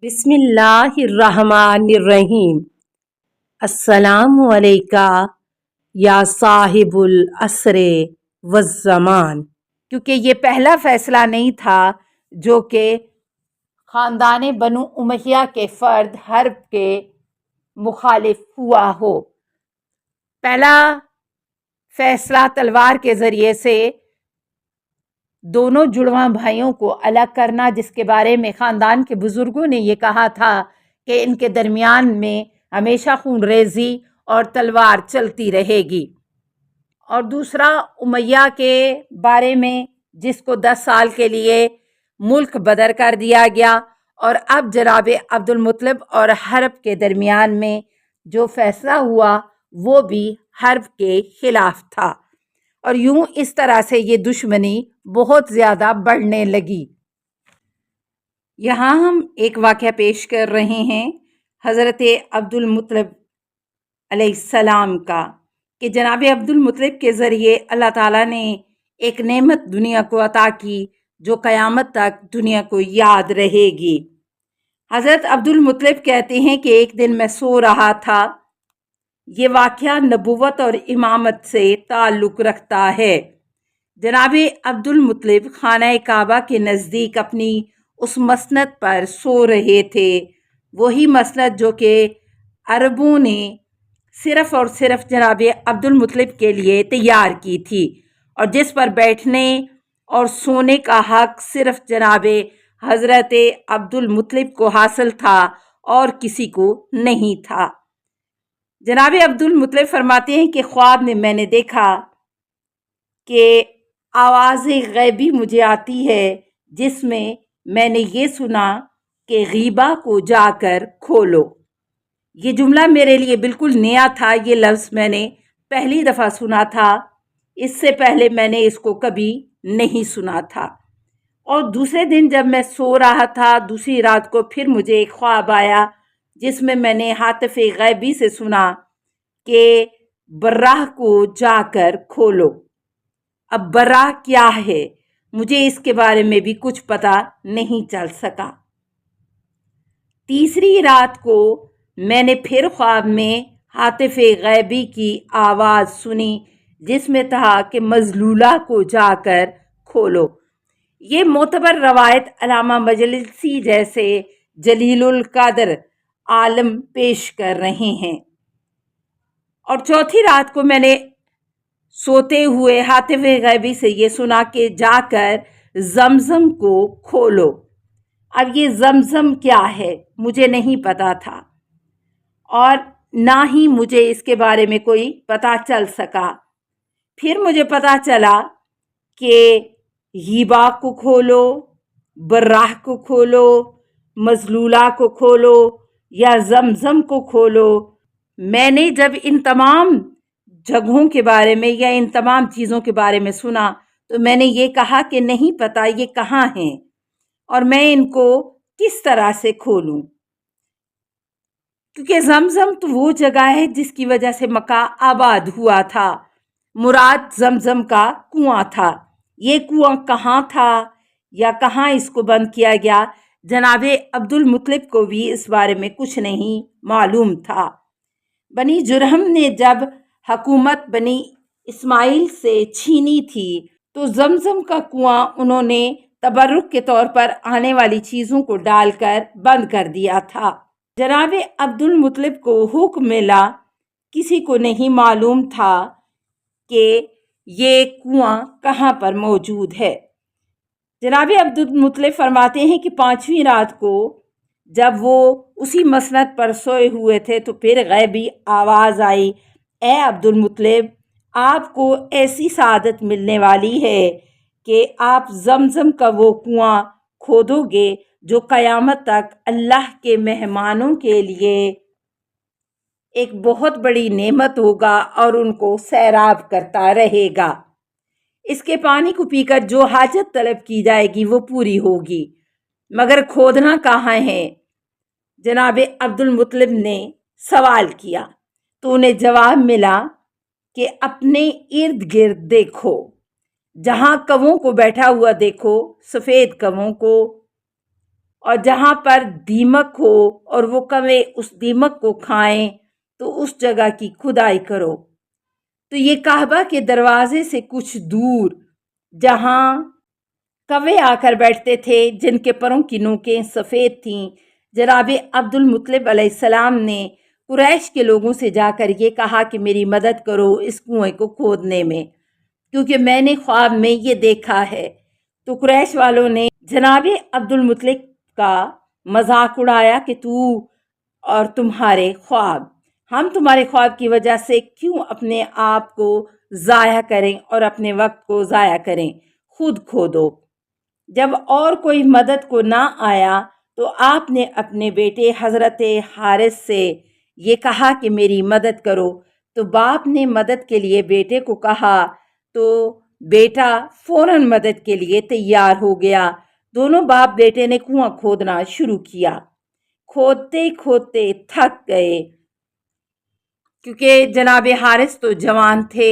بسم اللہ الرحمن الرحیم۔ السلام علیکہ یا صاحب العصر والزمان۔ کیونکہ یہ پہلا فیصلہ نہیں تھا جو کہ خاندان بنو امیہ کے فرد حرب کے مخالف ہوا ہو۔ پہلا فیصلہ تلوار کے ذریعے سے دونوں جڑواں بھائیوں کو الگ کرنا، جس کے بارے میں خاندان کے بزرگوں نے یہ کہا تھا کہ ان کے درمیان میں ہمیشہ خون ریزی اور تلوار چلتی رہے گی۔ اور دوسرا امیہ کے بارے میں، جس کو 10 سال کے لیے ملک بدر کر دیا گیا، اور اب جناب عبد المطلب اور حرب کے درمیان میں جو فیصلہ ہوا وہ بھی حرب کے خلاف تھا، اور یوں اس طرح سے یہ دشمنی بہت زیادہ بڑھنے لگی۔ یہاں ہم ایک واقعہ پیش کر رہے ہیں حضرت عبد المطلب علیہ السلام کا، کہ جناب عبد المطلب کے ذریعے اللہ تعالیٰ نے ایک نعمت دنیا کو عطا کی جو قیامت تک دنیا کو یاد رہے گی۔ حضرت عبد المطلب کہتے ہیں کہ ایک دن میں سو رہا تھا۔ یہ واقعہ نبوت اور امامت سے تعلق رکھتا ہے۔ جناب عبد المطلب خانہ کعبہ کے نزدیک اپنی اس مسند پر سو رہے تھے، وہی مسند جو کہ عربوں نے صرف اور صرف جناب عبد المطلب کے لیے تیار کی تھی، اور جس پر بیٹھنے اور سونے کا حق صرف جناب حضرت عبد المطلب کو حاصل تھا اور کسی کو نہیں تھا۔ جناب عبد المطلب فرماتے ہیں کہ خواب میں نے دیکھا کہ آواز غیبی مجھے آتی ہے، جس میں نے یہ سنا کہ غیبہ کو جا کر کھولو۔ یہ جملہ میرے لیے بالکل نیا تھا، یہ لفظ میں نے پہلی دفعہ سنا تھا، اس سے پہلے میں نے اس کو کبھی نہیں سنا تھا۔ اور دوسرے دن جب میں سو رہا تھا، دوسری رات کو پھر مجھے ایک خواب آیا جس میں نے ہاتف غیبی سے سنا کہ براہ کو جا کر کھولو۔ اب براہ کیا ہے مجھے اس کے بارے میں بھی کچھ پتہ نہیں چل سکا۔ تیسری رات کو میں نے پھر خواب میں ہاتف غیبی کی آواز سنی جس میں تھا کہ مظلولہ کو جا کر کھولو۔ یہ معتبر روایت علامہ مجلسی جیسے جلیل القدر عالم پیش کر رہے ہیں۔ اور چوتھی رات کو میں نے سوتے ہوئے ہاتف غیبی سے یہ سنا کہ جا کر زمزم کو کھولو۔ اب یہ زمزم کیا ہے مجھے نہیں پتا تھا، اور نہ ہی مجھے اس کے بارے میں کوئی پتہ چل سکا۔ پھر مجھے پتہ چلا کہ ہیبا کو کھولو، براہ کو کھولو، مظلولہ کو کھولو یا زمزم کو کھولو۔ میں نے جب ان تمام جگہوں کے بارے میں یا ان تمام چیزوں کے بارے میں سنا تو میں نے یہ کہا کہ نہیں پتا یہ کہاں ہیں اور میں ان کو کس طرح سے کھولوں، کیونکہ زمزم تو وہ جگہ ہے جس کی وجہ سے مکہ آباد ہوا تھا، مراد زمزم کا کنواں تھا۔ یہ کنواں کہاں تھا یا کہاں اس کو بند کیا گیا، جناب عبد المطلب کو بھی اس بارے میں کچھ نہیں معلوم تھا۔ بنی جرہم نے جب حکومت بنی اسماعیل سے چھینی تھی تو زمزم کا کنواں انہوں نے تبرک کے طور پر آنے والی چیزوں کو ڈال کر بند کر دیا تھا۔ جناب عبد المطلب کو حکم ملا، کسی کو نہیں معلوم تھا کہ یہ کنواں کہاں پر موجود ہے۔ جناب عبد المطلب فرماتے ہیں کہ 5ویں رات کو جب وہ اسی مسند پر سوئے ہوئے تھے تو پھر غیبی آواز آئی، اے عبد المطلب، آپ کو ایسی سعادت ملنے والی ہے کہ آپ زمزم کا وہ کنواں کھودو گے جو قیامت تک اللہ کے مہمانوں کے لیے ایک بہت بڑی نعمت ہوگا اور ان کو سیراب کرتا رہے گا۔ اس کے پانی کو پی کر جو حاجت طلب کی جائے گی وہ پوری ہوگی، مگر کھودنا کہاں ہے؟ جناب عبد المطلب نے سوال کیا تو انہیں جواب ملا کہ اپنے ارد گرد دیکھو، جہاں کووں کو بیٹھا ہوا دیکھو، سفید کووں کو، اور جہاں پر دیمک ہو اور وہ کوے اس دیمک کو کھائیں تو اس جگہ کی کھدائی کرو۔ تو یہ کعبہ کے دروازے سے کچھ دور جہاں کوے آ کر بیٹھتے تھے جن کے پروں کی نوکیں سفید تھیں، جناب عبد المطلب علیہ السلام نے قریش کے لوگوں سے جا کر یہ کہا کہ میری مدد کرو اس کنویں کو کھودنے میں، کیونکہ میں نے خواب میں یہ دیکھا ہے۔ تو قریش والوں نے جناب عبد المطلب کا مذاق اڑایا کہ تو اور تمہارے خواب، ہم تمہارے خواب کی وجہ سے کیوں اپنے آپ کو ضائع کریں اور اپنے وقت کو ضائع کریں، خود کھودو۔ جب اور کوئی مدد کو نہ آیا تو آپ نے اپنے بیٹے حضرت حارث سے یہ کہا کہ میری مدد کرو۔ تو باپ نے مدد کے لیے بیٹے کو کہا تو بیٹا فوراً مدد کے لیے تیار ہو گیا۔ دونوں باپ بیٹے نے کنواں کھودنا شروع کیا۔ کھودتے کھودتے تھک گئے کیونکہ جناب حارث تو جوان تھے،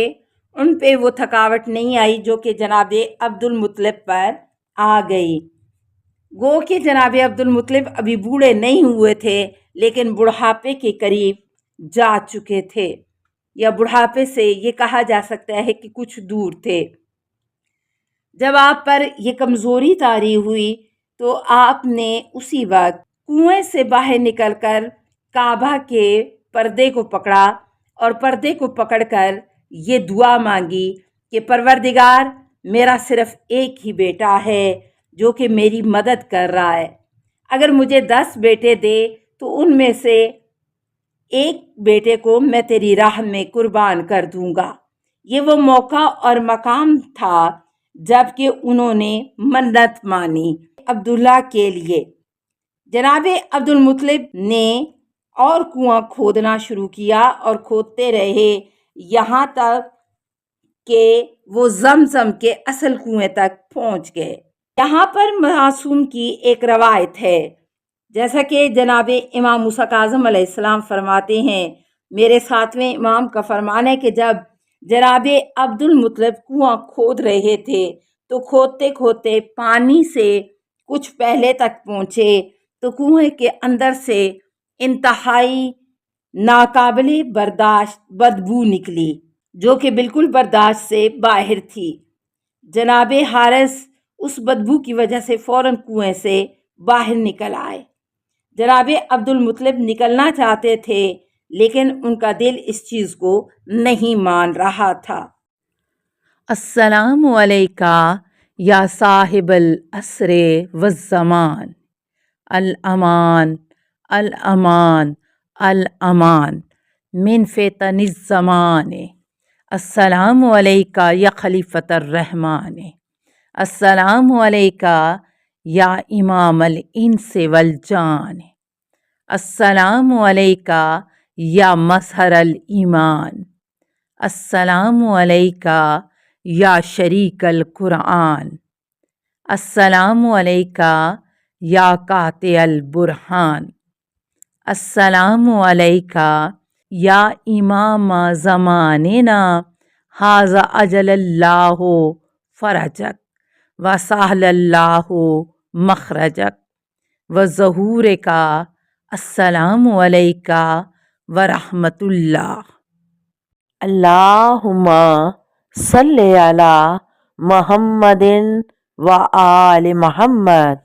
ان پہ وہ تھکاوٹ نہیں آئی جو کہ جناب عبد المطلب پر آ گئی۔ گو کہ جناب عبد المطلب ابھی بوڑھے نہیں ہوئے تھے لیکن بڑھاپے کے قریب جا چکے تھے، یا بڑھاپے سے یہ کہا جا سکتا ہے کہ کچھ دور تھے۔ جب آپ پر یہ کمزوری طاری ہوئی تو آپ نے اسی وقت کنویں سے باہر نکل کر کعبہ کے پردے کو پکڑا اور پردے کو پکڑ کر یہ دعا مانگی کہ پروردگار، میرا صرف ایک ہی بیٹا ہے جو کہ میری مدد کر رہا ہے، اگر مجھے 10 بیٹے دے تو ان میں سے ایک بیٹے کو میں تیری راہ میں قربان کر دوں گا۔ یہ وہ موقع اور مقام تھا جب کہ انہوں نے منت مانی عبداللہ کے لیے۔ جناب عبد المطلب نے اور کنواں کھودنا شروع کیا اور کھودتے رہے یہاں تک کہ وہ زمزم کے اصل کنویں تک پہنچ گئے۔ یہاں پر معصوم کی ایک روایت ہے، جیسا کہ جناب امام موسیٰ کاظم علیہ السلام فرماتے ہیں، میرے 7ویں امام کا فرمان ہے کہ جب جناب عبد المطلب کنواں کھود رہے تھے تو کھودتے کھودتے پانی سے کچھ پہلے تک پہنچے تو کنویں کے اندر سے انتہائی ناقابل برداشت بدبو نکلی جو کہ بالکل برداشت سے باہر تھی۔ جناب حارث اس بدبو کی وجہ سے فوراً کنویں سے باہر نکل آئے۔ جناب عبد المطلب نکلنا چاہتے تھے لیکن ان کا دل اس چیز کو نہیں مان رہا تھا۔ السلام علیکہ یا صاحب العصر والزمان، الامان الامان الامان من فتن الزمان، السلام علیکہ یا خلیفۃ الرحمن، السلام علیکہ یا امام الانس والجان، السلام علیکہ یا مظہر الایمان، السلام علیکہ یا شریک القرآن، السلام علیکہ یا قاطع البرہان، السلام علیکہ یا امام زماننا ھذا اجل اللہ فرجک وسہل اللہ مخرجک وظہورک، السلام علیکہ ورحمۃ اللہ۔ اللہم صلی علی محمد و آل محمد۔